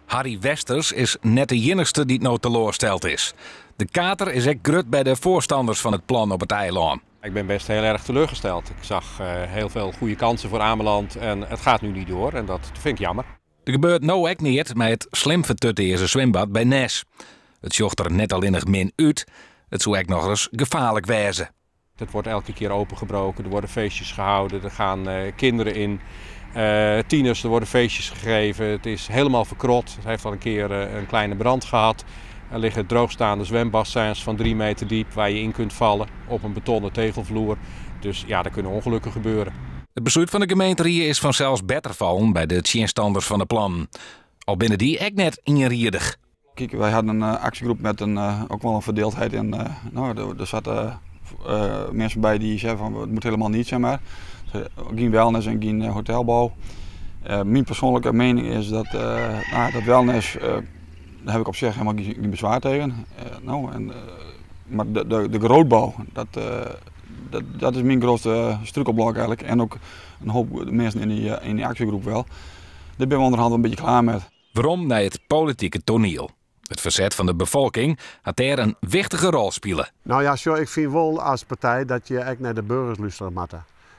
Harry Westers is net de enigste die het nou teleursteld is. De kater is echt grut bij de voorstanders van het plan op het eiland. Ik ben best heel erg teleurgesteld. Ik zag heel veel goede kansen voor Ameland en het gaat nu niet door en dat vind ik jammer. Er gebeurt nou ook niet met het slim vertutte zwembad bij Nes. Het zocht er net alleen nog min uit. Het zou ook nog eens gevaarlijk wezen. Het wordt elke keer opengebroken, er worden feestjes gehouden, er gaan kinderen in. Tieners, er worden feestjes gegeven. Het is helemaal verkrot. Het heeft al een keer een kleine brand gehad. Er liggen droogstaande zwembassins van 3 meter diep waar je in kunt vallen op een betonnen tegelvloer. Dus ja, er kunnen ongelukken gebeuren. Het besluit van de gemeente Rieën is vanzelfs beter vallen bij de tjinstanders van het plan. Al binnen die ook net inriedig. Kijk, wij hadden een actiegroep met ook wel een verdeeldheid in. Er zaten mensen bij die zeiden van het moet helemaal niet, zeg maar. Geen wellness en geen hotelbouw. Mijn persoonlijke mening is dat wellness, daar heb ik op zich helemaal geen bezwaar tegen. Maar de grootbouw, dat is mijn grootste struikelblok eigenlijk. En ook een hoop mensen in die actiegroep wel. Daar ben we onderhand een beetje klaar met. Waarom naar het politieke toneel? Het verzet van de bevolking had daar een wichtige rol spelen. Nou ja, zo, ik vind wel als partij dat je echt naar de burgers luisteren moet.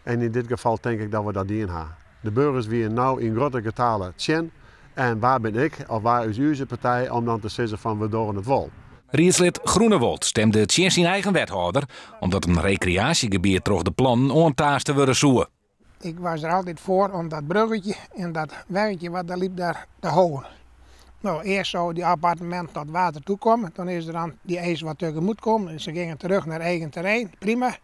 En in dit geval denk ik dat we dat niet in hebben. De burgers weer nou in grote getalen tjen. En waar ben ik, of waar is uw partij, om dan te zeggen van we doen het wel. Rietslid Groenewold stemde tjen zijn eigen wethouder, omdat een recreatiegebied toch de plannen ontaast te worden zoeken. Ik was er altijd voor om dat bruggetje en dat werkje wat daar liep daar te houden. Nou, eerst zou die appartement tot water toekomen, dan is er dan die eis wat tegemoet komen. En ze gingen terug naar eigen terrein, prima.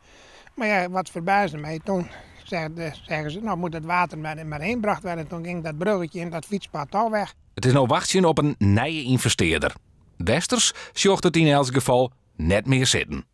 Maar ja, wat verbaasde mij, toen zeggen ze, nou moet het water maar heen gebracht worden. Toen ging dat bruggetje en dat fietspad al weg. Het is nou wachten op een nieuwe investeerder. Westers zocht het in elk geval net meer zitten.